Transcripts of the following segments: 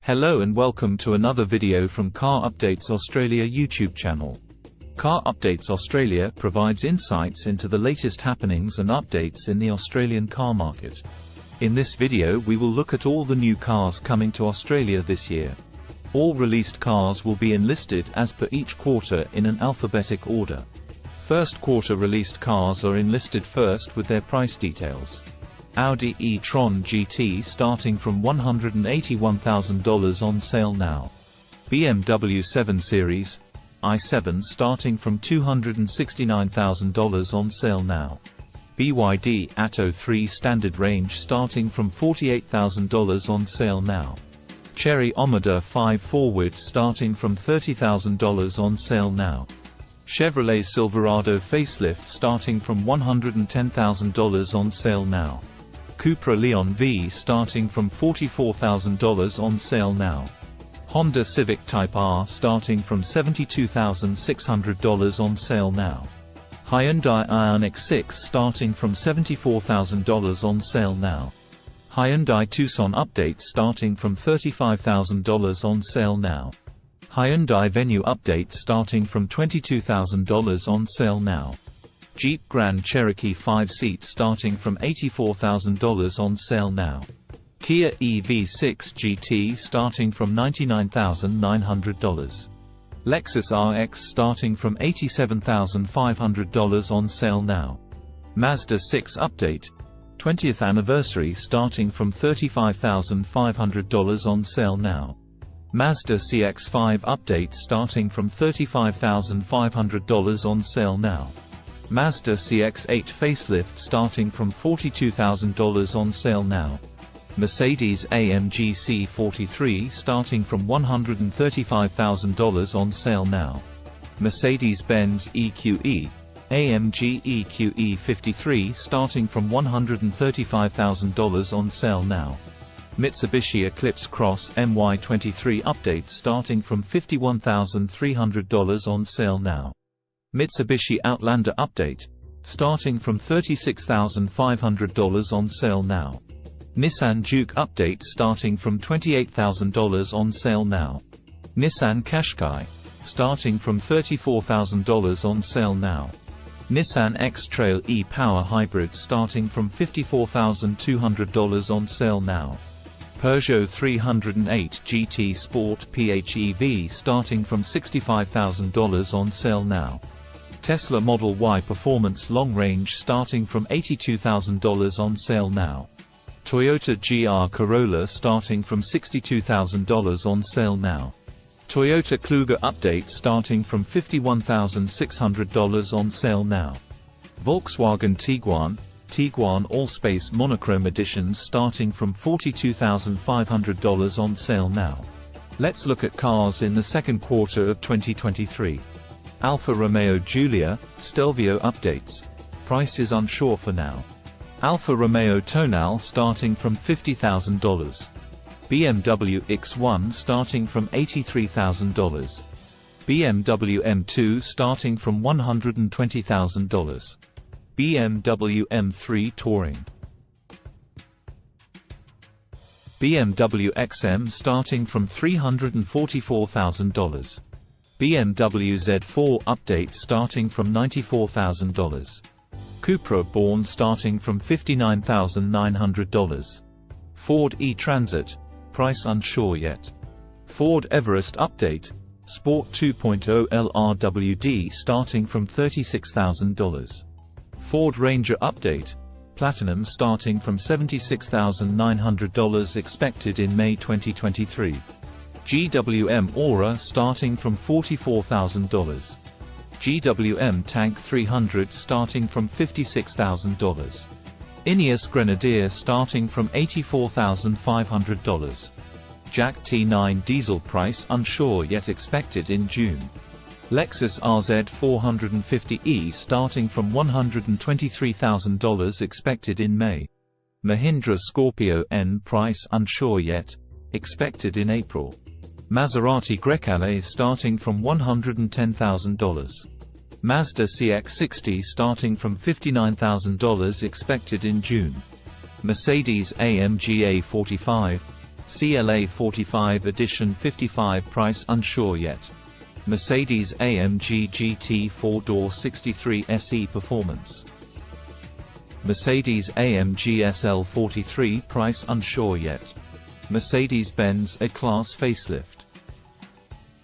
Hello and welcome to another video from Car Updates Australia YouTube channel. Car Updates Australia provides insights into the latest happenings and updates in the Australian car market. In this video we will look at all the new cars coming to Australia this year. All released cars will be enlisted as per each quarter in an alphabetic order. First quarter released cars are enlisted first with their price details. Audi e-tron GT starting from $181,000 on sale now. BMW 7 Series i7 starting from $269,000 on sale now. BYD Atto 3 Standard Range starting from $48,000 on sale now. Chery Omega 5 Forward starting from $30,000 on sale now. Chevrolet Silverado Facelift starting from $110,000 on sale now. Cupra Leon V starting from $44,000 on sale now. Honda Civic Type R starting from $72,600 on sale now. Hyundai Ioniq 6 starting from $74,000 on sale now. Hyundai Tucson Update starting from $35,000 on sale now. Hyundai Venue Update starting from $22,000 on sale now. Jeep Grand Cherokee 5 seats starting from $84,000 on sale now. Kia EV6 GT starting from $99,900. Lexus RX starting from $87,500 on sale now. Mazda 6 Update 20th anniversary starting from $35,500 on sale now. Mazda CX-5 Update starting from $35,500 on sale now. Mazda CX-8 Facelift starting from $42,000 on sale now. Mercedes-AMG C43 starting from $135,000 on sale now. Mercedes-Benz EQE AMG EQE 53 starting from $135,000 on sale now. Mitsubishi Eclipse Cross MY23 Update starting from $51,300 on sale now. Mitsubishi Outlander Update starting from $36,500 on sale now. Nissan Juke Update starting from $28,000 on sale now. Nissan Qashqai starting from $34,000 on sale now. Nissan X-Trail e-Power Hybrid starting from $54,200 on sale now. Peugeot 308 GT Sport PHEV starting from $65,000 on sale now. Tesla Model Y Performance Long Range starting from $82,000 on sale now. Toyota GR Corolla starting from $62,000 on sale now. Toyota Kluger Update starting from $51,600 on sale now. Volkswagen Tiguan All-Space Monochrome Editions starting from $42,500 on sale now. Let's look at cars in the second quarter of 2023. Alfa Romeo Giulia Stelvio Updates. Price is unsure for now. Alfa Romeo Tonale starting from $50,000. BMW X1 starting from $83,000. BMW M2 starting from $120,000. BMW M3 Touring. BMW XM starting from $344,000. BMW Z4 Update starting from $94,000. Cupra Born starting from $59,900. Ford e-Transit, price unsure yet. Ford Everest Update, Sport 2.0 LRWD starting from $36,000. Ford Ranger Update, Platinum starting from $76,900 expected in May 2023. GWM Aura starting from $44,000. GWM Tank 300 starting from $56,000. Ineos Grenadier starting from $84,500. Jack T9 diesel price unsure yet expected in June. Lexus RZ 450e starting from $123,000 expected in May. Mahindra Scorpio N price unsure yet, expected in April. Maserati Grecale starting from $110,000. Mazda CX-60 starting from $59,000 expected in June. Mercedes-AMG A45 CLA 45 Edition 55 price unsure yet. Mercedes-AMG GT 4-door 63 SE Performance. Mercedes-AMG SL 43 price unsure yet. Mercedes-Benz A-Class facelift.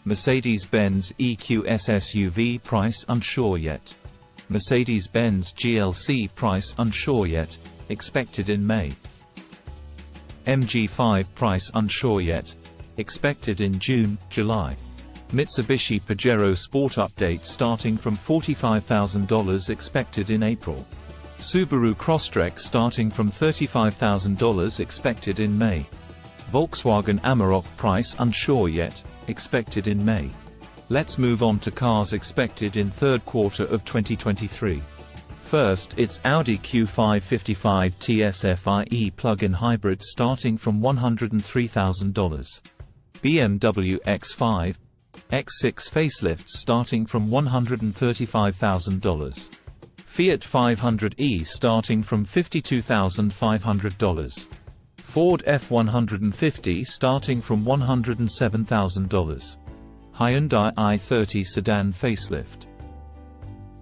Mercedes-Benz EQS SUV price unsure yet. Mercedes-Benz GLC price unsure yet, expected in May. MG5 price unsure yet, expected in June, July. Mitsubishi Pajero Sport update starting from $45,000 expected in April. Subaru Crosstrek starting from $35,000 expected in May. Volkswagen Amarok price unsure yet, expected in May. Let's move on to cars expected in third quarter of 2023. First, it's Audi Q5 55 TSFIe plug-in hybrid starting from $103,000. BMW X5, X6 facelifts starting from $135,000. Fiat 500e starting from $52,500. Ford F-150 starting from $107,000. Hyundai i30 sedan facelift.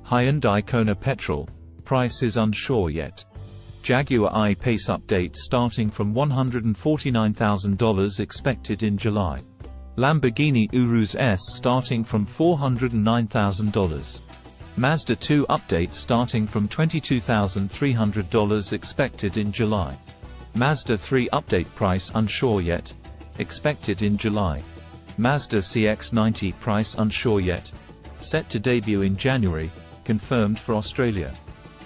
Hyundai Kona petrol, price is unsure yet. Jaguar I-Pace update starting from $149,000 expected in July. Lamborghini Urus S starting from $409,000. Mazda 2 update starting from $22,300 expected in July. Mazda 3 update price unsure yet, expected in July. Mazda CX-90 price unsure yet, set to debut in January, confirmed for Australia.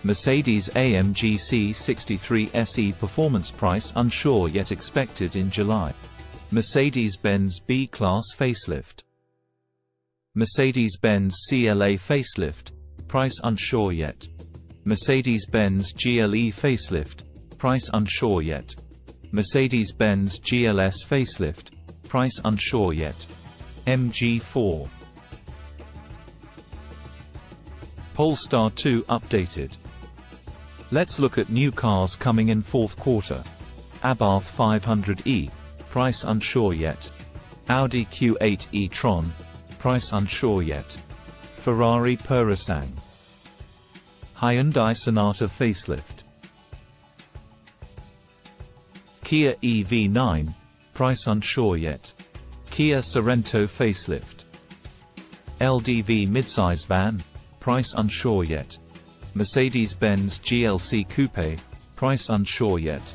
Mercedes-AMG C63 SE Performance price unsure yet, expected in July. Mercedes-Benz B-Class facelift. Mercedes-Benz CLA facelift, price unsure yet. Mercedes-Benz GLE facelift, price unsure yet. Mercedes-Benz GLS facelift, price unsure yet. MG4 Polestar 2 updated. Let's look at new cars coming in fourth quarter. Abarth 500e, price unsure yet. Audi Q8 e-tron, price unsure yet. Ferrari Purosangue. Hyundai Sonata facelift. Kia EV9, price unsure yet. Kia Sorento facelift. LDV midsize van, price unsure yet. Mercedes-Benz GLC Coupe, price unsure yet.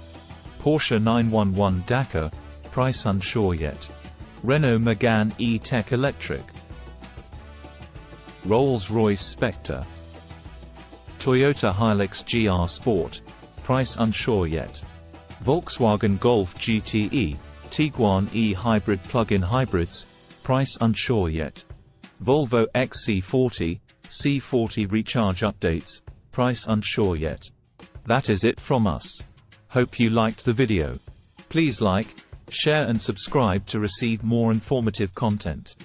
Porsche 911 Dakar, price unsure yet. Renault Megane E-Tech Electric. Rolls-Royce Spectre. Toyota Hilux GR Sport, price unsure yet. Volkswagen Golf GTE, Tiguan e-hybrid plug-in hybrids, price unsure yet. Volvo XC40, C40 recharge updates, price unsure yet. That is it from us. Hope you liked the video. Please like, share and subscribe to receive more informative content.